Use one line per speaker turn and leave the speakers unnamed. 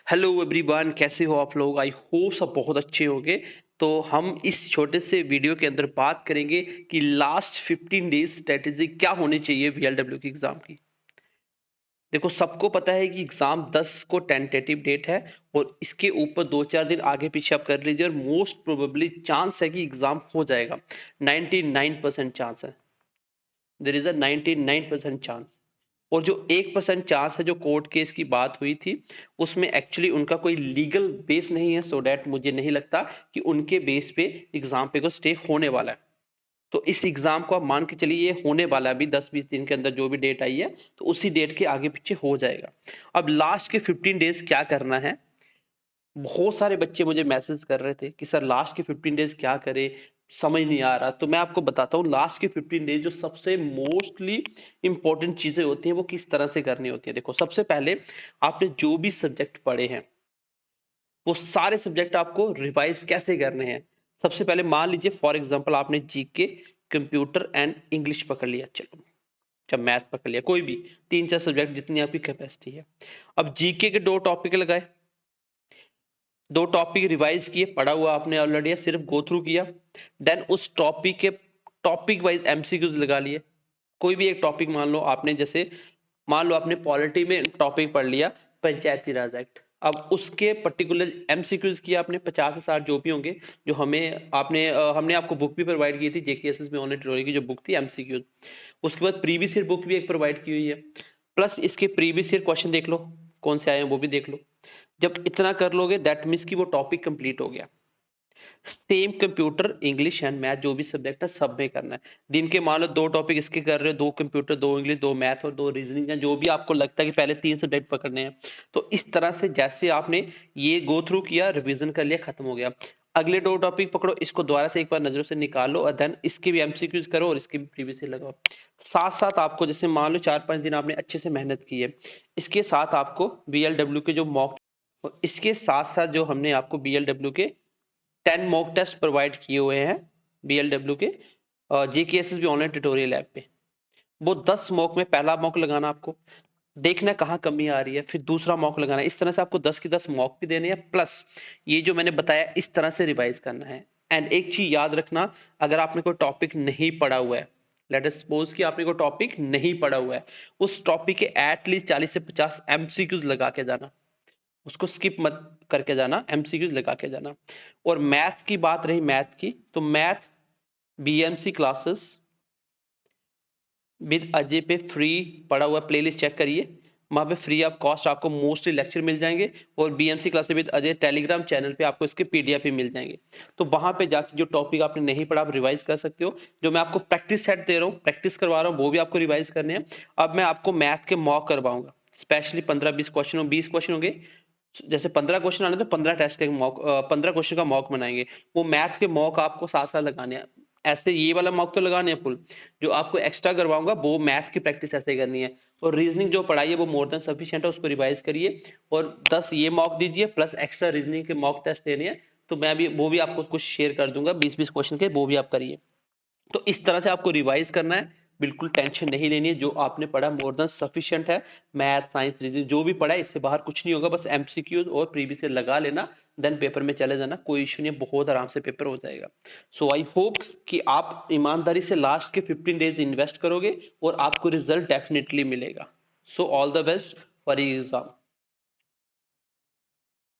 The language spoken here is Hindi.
हेलो एवरीवन, कैसे हो आप लोग? आई होप सब बहुत अच्छे होंगे। तो हम इस छोटे से वीडियो के अंदर बात करेंगे कि लास्ट 15 डेज स्ट्रेटेजी क्या होनी चाहिए वीएलडब्ल्यू की एग्जाम की। देखो, सबको पता है कि एग्जाम 10 को टेंटेटिव डेट है और इसके ऊपर 2-4 दिन आगे पीछे आप कर लीजिए और मोस्ट प्रोबेबली चांस है कि एग्जाम हो जाएगा। 99% चांस है। There is a 99% chance. और जो 1% चांस है जो कोर्ट केस की बात हुई थी, उसमें एक्चुअली उनका कोई लीगल बेस नहीं है, सो डैट मुझे नहीं लगता कि उनके बेस पे एग्जाम पे को स्टे होने वाला है। तो इस एग्जाम को आप मान के चलिए ये होने वाला है अभी 10-20 दिन के अंदर, जो भी डेट आई है तो उसी डेट के आगे पीछे हो जाएगा। अब लास्ट के 15 डेज क्या करना है? बहुत सारे बच्चे मुझे मैसेज कर रहे थे कि सर लास्ट के 15 डेज क्या करें, समझ नहीं आ रहा। तो मैं आपको बताता हूँ लास्ट के 15 डेज जो सबसे मोस्टली इंपॉर्टेंट चीजें होती हैं वो किस तरह से करनी होती है। देखो, सबसे पहले आपने जो भी सब्जेक्ट पढ़े हैं वो सारे सब्जेक्ट आपको रिवाइज कैसे करने हैं। सबसे पहले मान लीजिए फॉर एग्जांपल आपने जीके, कंप्यूटर एंड इंग्लिश पकड़ लिया, चलो जब मैथ पकड़ लिया, कोई भी 3-4 सब्जेक्ट जितनी आपकी कैपेसिटी है। अब जीके के 2 टॉपिक लगाए, 2 टॉपिक रिवाइज किए, पढ़ा हुआ आपने ऑलरेडी, सिर्फ गो थ्रू किया। देन उस टॉपिक के टॉपिक वाइज एमसीक्यूज लगा लिए। कोई भी एक टॉपिक मान लो आपने, जैसे मान लो आपने पॉलिटी में टॉपिक पढ़ लिया पंचायती राज एक्ट, अब उसके पर्टिकुलर एमसीक्यूज किया आपने 50 से 60 जो भी होंगे, जो हमने आपको बुक भी प्रोवाइड की थी, जेकेएसएस में ऑनलाइन ट्यूटोरियल की जो बुक थी एमसीक्यूज। उसके बाद प्रीवियस ईयर बुक भी एक प्रोवाइड की हुई है, प्लस इसके प्रीवियस ईयर क्वेश्चन देख लो कौन से आए हैं वो भी देख लो। जब इतना कर लोगे दैट मीन्स कि वो टॉपिक कंप्लीट हो गया। Same computer, English and math जो भी सब्जेक्ट है सब में करना है। दिन के मान लो 2 टॉपिक इसके कर रहे हो, 2 कंप्यूटर, 2 इंग्लिश, 2 मैथ और 2 रीजनिंग है, जो भी आपको लगता है कि पहले 3 सब्जेक्ट पकड़ने हैं। तो इस तरह से जैसे आपने ये गो थ्रू किया, रिवीजन कर लिया, खत्म हो गया। अगले 2 टॉपिक पकड़ो, इसको दोबारा से एक बार नजरों से निकालो और देन इसके भी एमसीक्यूज करो और इसके भी प्रीवियस ईयर लगाओ। साथ साथ आपको, जैसे मान लो 4-5 दिन आपने अच्छे से मेहनत की है, इसके साथ आपको बीएलडब्ल्यू के जो मॉक, इसके साथ साथ जो हमने आपको बीएलडब्ल्यू के 10 मॉक टेस्ट प्रोवाइड किए हुए हैं बीएलडब्ल्यू के जेकेएसएस भी ऑनलाइन ट्यूटोरियल ऐप पे। वो 10 मॉक में पहला मॉक लगाना, आपको देखना कहाँ कमी आ रही है, फिर दूसरा मॉक लगाना है। इस तरह से आपको 10 की 10 मॉक भी देने हैं, प्लस ये जो मैंने बताया इस तरह से रिवाइज करना है। एंड एक चीज याद रखना, अगर आपने कोई टॉपिक नहीं पढ़ा हुआ है, लेट अस सपोज कि आपने कोई टॉपिक नहीं पढ़ा हुआ है, उस टॉपिक के एटलीस्ट 40 से 50 एमसीक्यूज लगा के जाना, उसको स्किप मत करके जाना, एमसीक्यूज लगा के जाना। और मैथ की बात रही, मैथ की, तो math BMC classes with Ajay पे फ्री पड़ा हुआ प्लेलिस्ट चेक करिए, वहां पे फ्री ऑफ कॉस्ट आपको मोस्टली लेक्चर मिल जाएंगे। और BMC classes with Ajay Telegram channel पे आपको इसके पीडीएफ भी मिल जाएंगे। तो वहां पे जाके जो टॉपिक आपने नहीं पढ़ा आप रिवाइज कर सकते हो। जो मैं आपको प्रैक्टिस सेट दे रहा हूँ, प्रैक्टिस करवा रहा हूँ, वो भी आपको रिवाइज करने हैं। अब मैं आपको मैथ के मॉक करवाऊंगा, स्पेशली 15-20 क्वेश्चन, 20 क्वेश्चन होंगे। जैसे 15 क्वेश्चन आने तो 15 टेस्ट के मॉक, 15 क्वेश्चन का मॉक बनाएंगे। वो मैथ के मॉक आपको साथ साथ लगाने हैं। ऐसे ये वाला मॉक तो लगाने हैं फुल, जो आपको एक्स्ट्रा करवाऊंगा वो मैथ की प्रैक्टिस ऐसे करनी है। और रीजनिंग जो पढ़ाई है वो मोर देन सफिशिएंट है, उसको रिवाइज करिए। और 10 ये मॉक दीजिए, प्लस एक्स्ट्रा रीजनिंग के मॉक टेस्ट देने हैं, तो मैं भी वो भी आपको कुछ शेयर कर दूंगा 20-20 क्वेश्चन के, वो भी आप करिए। तो इस तरह से आपको रिवाइज करना है, बिल्कुल टेंशन नहीं लेनी है। जो आपने पढ़ा मोर देन सफिशिएंट है। मैथ, साइंस, रीजनिंग जो भी पढ़ा है इससे बाहर कुछ नहीं होगा, बस एमसीक्यूज और प्रीवियस ईयर लगा लेना, देन पेपर में चले जाना, कोई इशू नहीं है, बहुत आराम से पेपर हो जाएगा। सो आई होप कि आप ईमानदारी से लास्ट के 15 डेज इन्वेस्ट करोगे और आपको रिजल्ट डेफिनेटली मिलेगा। So all the best for exam.